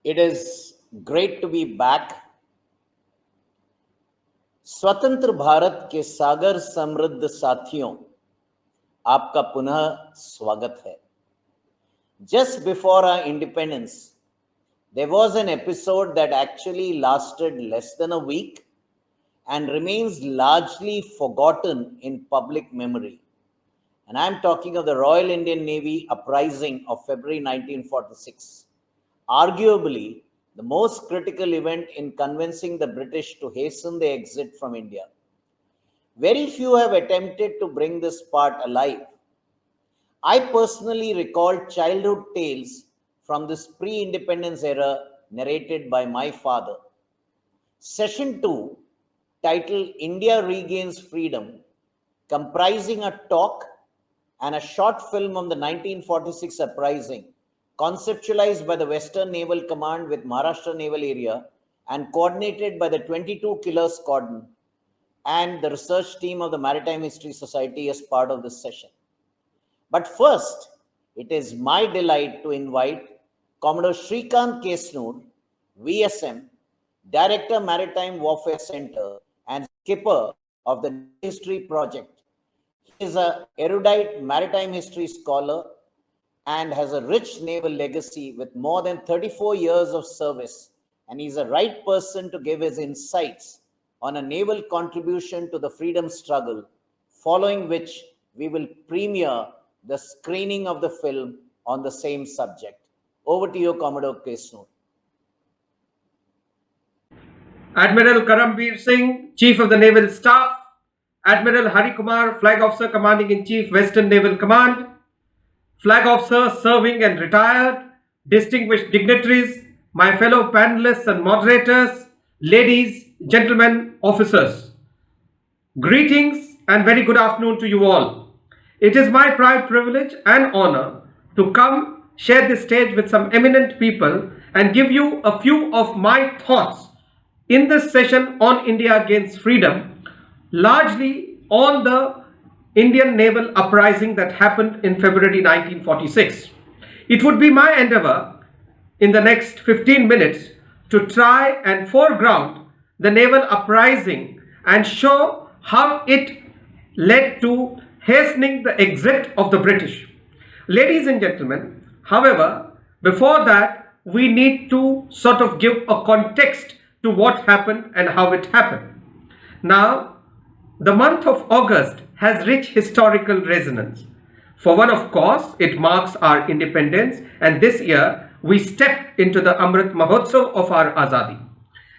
It is great to be back. स्वतंत्र भारत के सागर समृद्ध साथियों, आपका पुनः स्वागत है. Just before our independence, there was an episode that actually lasted less than a week and remains largely forgotten in public memory. And I'm talking of the Royal Indian Navy uprising of February 1946. Arguably, the most critical event in convincing the British to hasten the exit from India. Very few have attempted to bring this part alive. I personally recall childhood tales from this pre-independence era narrated by my father. Session 2, titled India Regains Freedom, comprising a talk and a short film on the 1946 uprising, conceptualized by the Western Naval Command with Maharashtra Naval Area and coordinated by the 22 Killer Squadron and the research team of the Maritime History Society as part of this session. But first, it is my delight to invite Commodore Shrikant Kesnur, VSM, Director Maritime Warfare Center and skipper of the History Project. He is an erudite maritime history scholar and has a rich naval legacy with more than 34 years of service, and he's the right person to give his insights on a naval contribution to the freedom struggle, following which we will premiere the screening of the film on the same subject. Over to you, Commodore Kesnur. Admiral Karambir Singh, Chief of the Naval Staff, Admiral Hari Kumar, Flag Officer Commanding-in-Chief, Western Naval Command, Flag Officer serving and retired, distinguished dignitaries, my fellow panelists and moderators, ladies, gentlemen, officers. Greetings and very good afternoon to you all. It is my proud privilege and honor to come share this stage with some eminent people and give you a few of my thoughts in this session on India Against Freedom, largely on the Indian naval uprising that happened in February 1946. It would be my endeavor in the next 15 minutes to try and foreground the naval uprising and show how it led to hastening the exit of the British. Ladies and gentlemen, however, before that, we need to sort of give a context to what happened and how it happened. Now, the month of August has rich historical resonance. For one, of course, it marks our independence, and this year we step into the Amrit Mahotsav of our Azadi.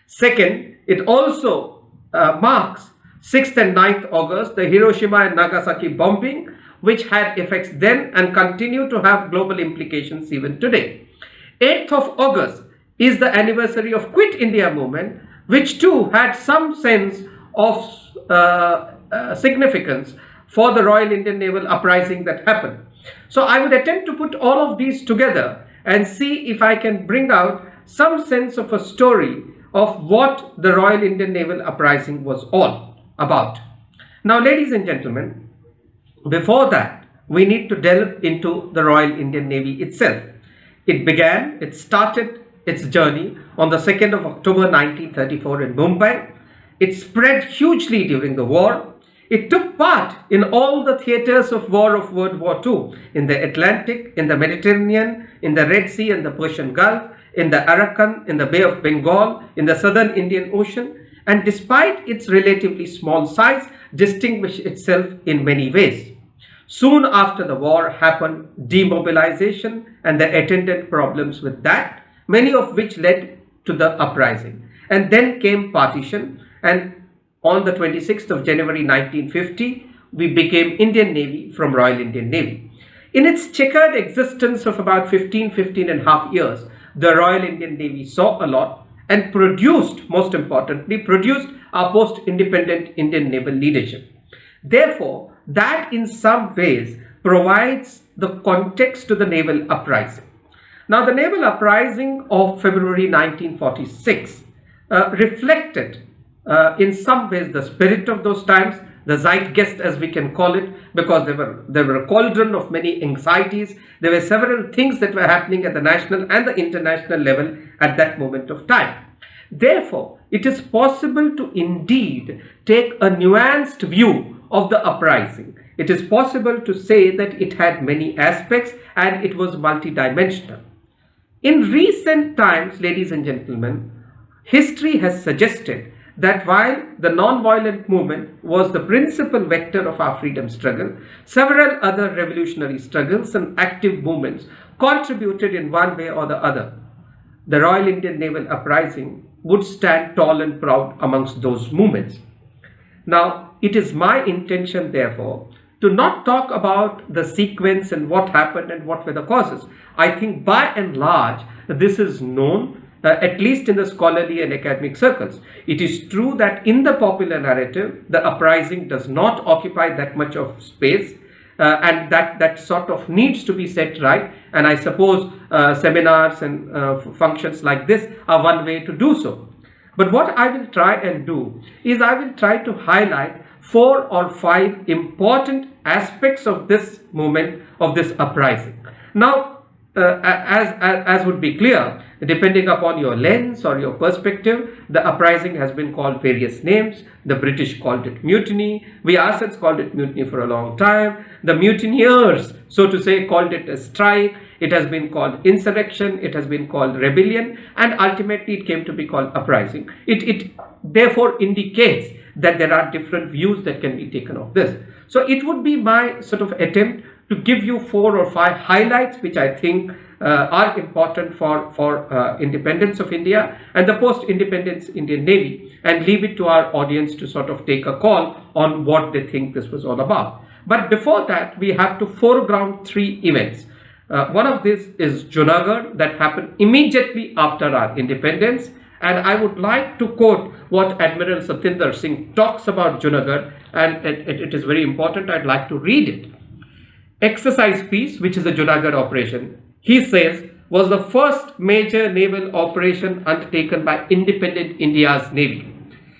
Second, it also marks 6th and 9th August, the Hiroshima and Nagasaki bombing, which had effects then and continue to have global implications even today. 8th of August is the anniversary of Quit India movement, which too had some sense of significance for the Royal Indian Naval uprising that happened. So I would attempt to put all of these together and see if I can bring out some sense of a story of what the Royal Indian Naval uprising was all about. Now, ladies and gentlemen, before that, we need to delve into the Royal Indian Navy itself. It started its journey on the 2nd of October 1934 in Mumbai. It spread hugely during the war. It took part in all the theaters of war of World War II, in the Atlantic, in the Mediterranean, in the Red Sea and the Persian Gulf, in the Arakan, in the Bay of Bengal, in the Southern Indian Ocean, and despite its relatively small size, distinguished itself in many ways. Soon after the war happened demobilization and the attendant problems with that, many of which led to the uprising. And then came partition, and on the 26th of January 1950, we became Indian Navy from Royal Indian Navy. In its checkered existence of about 15 and a half years, the Royal Indian Navy saw a lot and produced, most importantly, produced our post-independent Indian naval leadership. Therefore, that in some ways provides the context to the naval uprising. Now, the naval uprising of February 1946 reflected in some ways the spirit of those times, the zeitgeist as we can call it, because there were a cauldron of many anxieties. There were several things that were happening at the national and the international level at that moment of time. Therefore, it is possible to indeed take a nuanced view of the uprising. It is possible to say that it had many aspects and it was multidimensional. In recent times, ladies and gentlemen, history has suggested that while the non-violent movement was the principal vector of our freedom struggle, several other revolutionary struggles and active movements contributed in one way or the other. The Royal Indian Naval Uprising would stand tall and proud amongst those movements. Now, it is my intention, therefore, to not talk about the sequence and what happened and what were the causes. I think by and large, this is known, at least in the scholarly and academic circles. It is true that in the popular narrative, the uprising does not occupy that much of space, and that sort of needs to be set right. And I suppose seminars and functions like this are one way to do so. But what I will try and do is I will try to highlight 4 or 5 important aspects of this movement, of this uprising. Now, as would be clear, depending upon your lens or your perspective, the uprising has been called various names. The British called it mutiny. We ourselves called it mutiny for a long time. The mutineers, so to say, called it a strike. It has been called insurrection. It has been called rebellion. And ultimately, it came to be called uprising. It therefore indicates that there are different views that can be taken of this. So it would be my sort of attempt to give you 4 or 5 highlights which I think are important for independence of India and the post-independence Indian Navy, and leave it to our audience to sort of take a call on what they think this was all about. But before that, we have to foreground 3 events. One of these is Junagadh, that happened immediately after our independence, and I would like to quote what Admiral Satinder Singh talks about Junagadh, and it is very important. I'd like to read it. Exercise Peace, which is a Junagadh operation, he says, was the first major naval operation undertaken by independent India's Navy.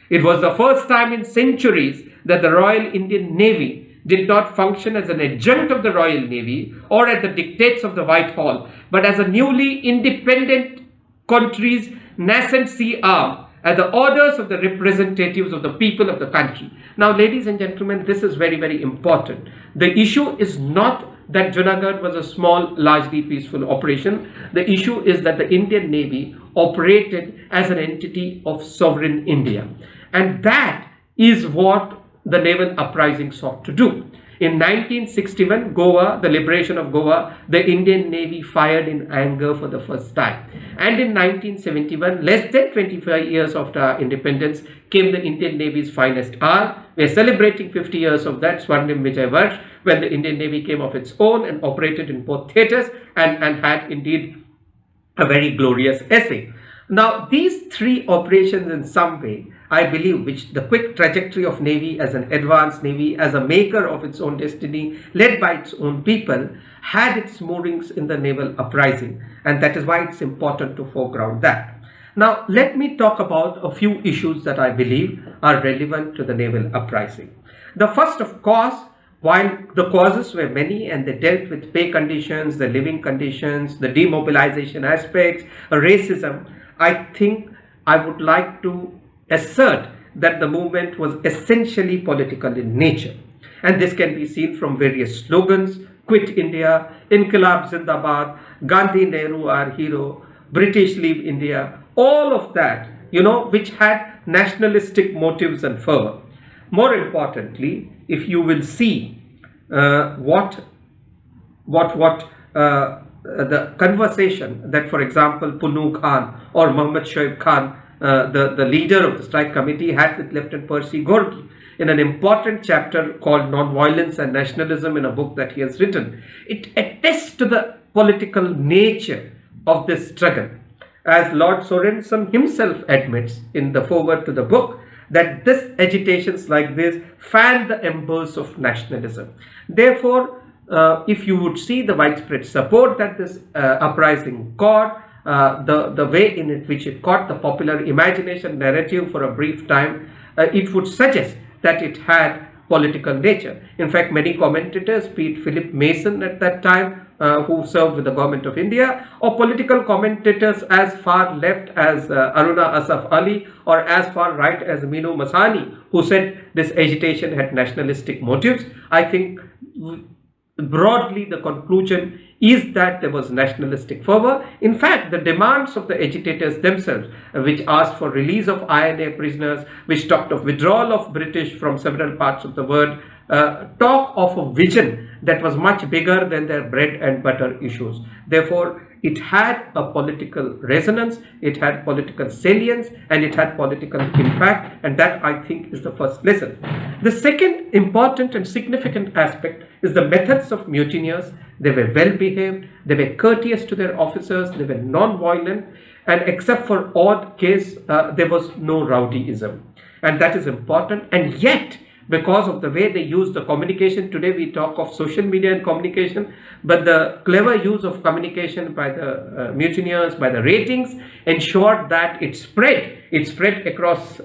It was the first time in centuries that the Royal Indian Navy did not function as an adjunct of the Royal Navy or at the dictates of the Whitehall, but as a newly independent country's nascent sea arm, at the orders of the representatives of the people of the country. Now, ladies and gentlemen, this is very, very important. The issue is not that Junagadh was a small, largely peaceful operation. The issue is that the Indian Navy operated as an entity of sovereign India. And that is what the naval uprising sought to do. In 1961, Goa, the liberation of Goa, the Indian Navy fired in anger for the first time. And in 1971, less than 25 years after our independence, came the Indian Navy's finest hour. We are celebrating 50 years of that, Swarnim Vijay Varsh, when the Indian Navy came of its own and operated in both theatres and had indeed a very glorious essay. Now, these 3 operations in some way, I believe, which the quick trajectory of Navy as an advanced Navy, as a maker of its own destiny, led by its own people, had its moorings in the naval uprising. And that is why it's important to foreground that. Now, let me talk about a few issues that I believe are relevant to the naval uprising. The first, of course, while the causes were many and they dealt with pay conditions, the living conditions, the demobilization aspects, racism, I think I would like to assert that the movement was essentially political in nature. And this can be seen from various slogans: Quit India, Inqilab Zindabad, Gandhi Nehru our hero, British leave India, all of that, which had nationalistic motives and fervor. More importantly, if you will see the conversation that, for example, Punnu Khan or Muhammad Shoaib Khan, the leader of the strike committee, had with Lieutenant Percy Gorky in an important chapter called Nonviolence and Nationalism in a book that he has written, it attests to the political nature of this struggle. As Lord Sorensen himself admits in the foreword to the book, that this agitations like this fan the embers of nationalism. Therefore, if you would see the widespread support that this uprising got, the way in which it caught the popular imagination narrative for a brief time, it would suggest that it had political nature. In fact, many commentators, be it Philip Mason at that time, who served with the government of India, or political commentators as far left as Aruna Asaf Ali, or as far right as Minu Masani, who said this agitation had nationalistic motives. I think broadly the conclusion is that there was nationalistic fervor. In fact, the demands of the agitators themselves, which asked for release of INA prisoners, which talked of withdrawal of British from several parts of the world, talk of a vision that was much bigger than their bread and butter issues. Therefore, it had a political resonance, it had political salience, and it had political impact, and that, I think, is the first lesson. The second important and significant aspect is the methods of mutineers. They were well behaved, they were courteous to their officers, they were non-violent, and except for odd case, there was no rowdyism, and that is important. And yet, because of the way they use the communication, today we talk of social media and communication, but the clever use of communication by the mutineers, by the ratings, ensured that it spread across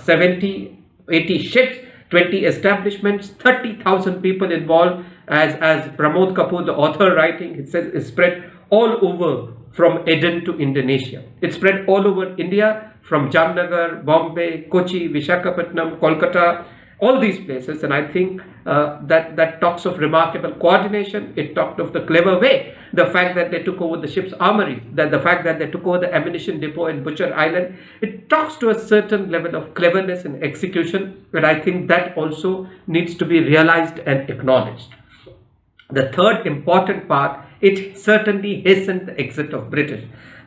70, 80 ships, 20 establishments, 30,000 people involved. As Pramod Kapoor, the author, writing, it says it spread all over from Aden to Indonesia. It spread all over India, from Jamnagar, Bombay, Kochi, Visakhapatnam, Kolkata, all these places. And I think that talks of remarkable coordination. It talked of the clever way, the fact that they took over the ship's armories, that the fact that they took over the ammunition depot in Butcher Island. It talks to a certain level of cleverness in execution, but I think that also needs to be realized and acknowledged. The third important part, it certainly hastened the exit of British.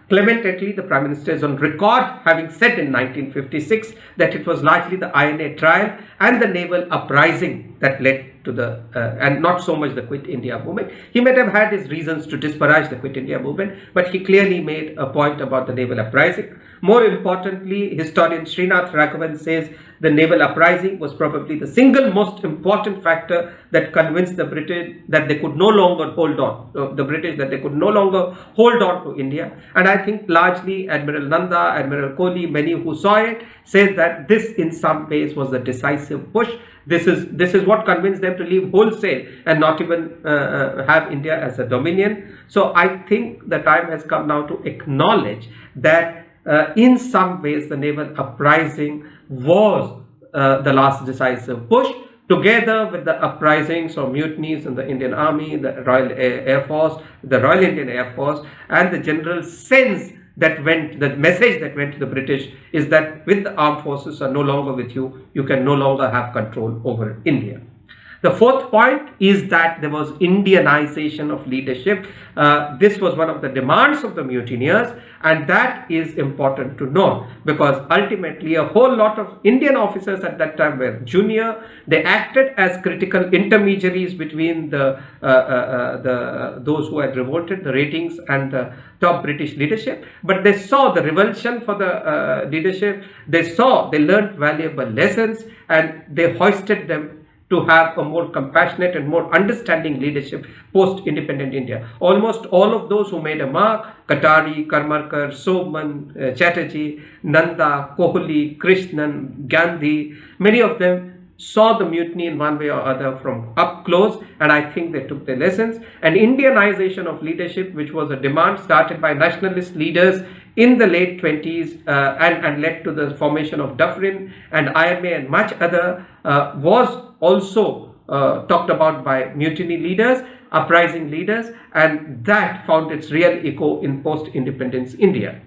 Clement Attlee, the Prime Minister, is on record having said in 1956 that it was largely the INA trial and the naval uprising that led to the, and not so much the Quit India movement. He might have had his reasons to disparage the Quit India movement, but he clearly made a point about the naval uprising. More importantly, historian Srinath Raghavan says the naval uprising was probably the single most important factor that convinced the British that they could no longer hold on, that they could no longer hold on to India. And I think largely Admiral Nanda, Admiral Kohli, many who saw it, said that this in some ways was the decisive push. This is what convinced them to leave wholesale and not even have India as a dominion. So I think the time has come now to acknowledge that in some ways the naval uprising was the last decisive push, together with the uprisings or mutinies in the Indian Army, the Royal Air Force, the Royal Indian Air Force, and the general sense that went, the message that went to the British is that with the armed forces are no longer with you, you can no longer have control over India. The fourth point is that there was Indianization of leadership. This was one of the demands of the mutineers, and that is important to know because ultimately a whole lot of Indian officers at that time were junior. They acted as critical intermediaries between those who had revolted, the ratings, and the top British leadership. But they saw the revulsion for the leadership. They learned valuable lessons, and they hoisted them to have a more compassionate and more understanding leadership post-independent India. Almost all of those who made a mark, Katari, Karmarkar, Sobman, Chatterjee, Nanda, Kohli, Krishnan, Gandhi, many of them saw the mutiny in one way or other from up close, and I think they took their lessons. And Indianization of leadership, which was a demand started by nationalist leaders in the late 20s and led to the formation of Dufferin and IMA and much other, was also talked about by mutiny leaders, uprising leaders, and that found its real echo in post-independence India.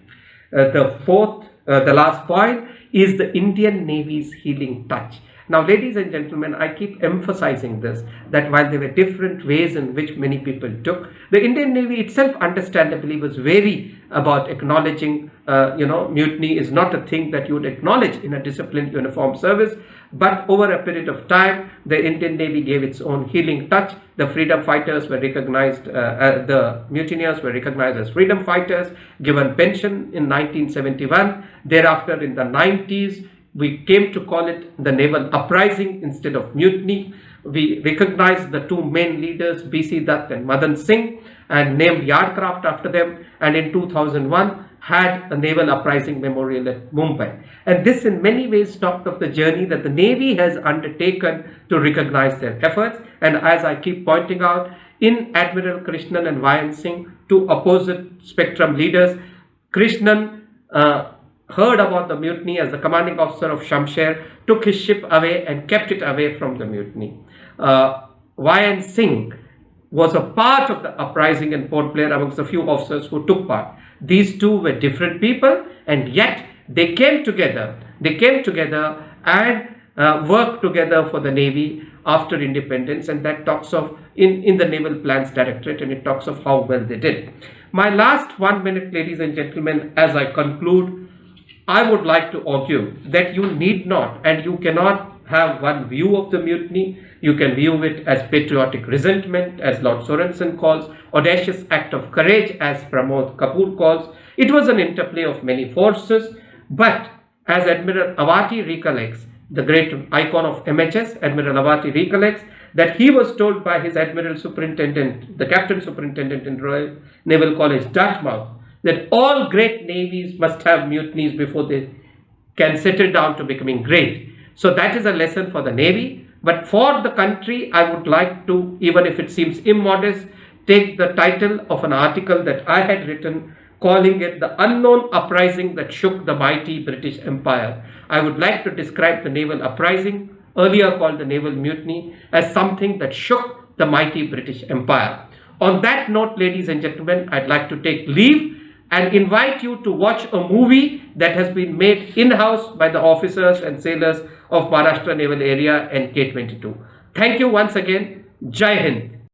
The last point is the Indian Navy's healing touch. Now, ladies and gentlemen, I keep emphasizing this, that while there were different ways in which many people took, the Indian Navy itself understandably was wary about acknowledging, mutiny is not a thing that you would acknowledge in a disciplined uniformed service. But over a period of time, the Indian Navy gave its own healing touch. The freedom fighters were recognized, the mutineers were recognized as freedom fighters, given pension in 1971. Thereafter, in the 90s, we came to call it the naval uprising instead of mutiny. We recognized the two main leaders, B.C. Dutt and Madan Singh, and named Yardcraft after them. And in 2001, had a naval uprising memorial at Mumbai. And this in many ways talked of the journey that the Navy has undertaken to recognize their efforts. And as I keep pointing out, in Admiral Krishnan and Y.N. Singh, two opposite spectrum leaders, Krishnan heard about the mutiny as the commanding officer of Shamsher, took his ship away and kept it away from the mutiny. Y.N. Singh was a part of the uprising in Port Blair amongst the few officers who took part. These two were different people, and yet they came together. They came together and worked together for the Navy after independence, and that talks of in the Naval Plans Directorate, and it talks of how well they did. My last 1 minute, ladies and gentlemen, as I conclude, I would like to argue that you need not and you cannot have one view of the mutiny. You can view it as patriotic resentment, as Lord Sorensen calls, audacious act of courage, as Pramod Kapoor calls. It was an interplay of many forces, but as Admiral Avati recollects, the great icon of MHS, Admiral Avati recollects that he was told by his Admiral Superintendent, the Captain Superintendent in Royal Naval College, Dartmouth, that all great navies must have mutinies before they can settle down to becoming great. So that is a lesson for the Navy. But for the country, I would like to, even if it seems immodest, take the title of an article that I had written, calling it the unknown uprising that shook the mighty British Empire. I would like to describe the naval uprising, earlier called the naval mutiny, as something that shook the mighty British Empire. On that note, ladies and gentlemen, I'd like to take leave and invite you to watch a movie that has been made in-house by the officers and sailors of Maharashtra Naval Area and K-22. Thank you once again. Jai Hind.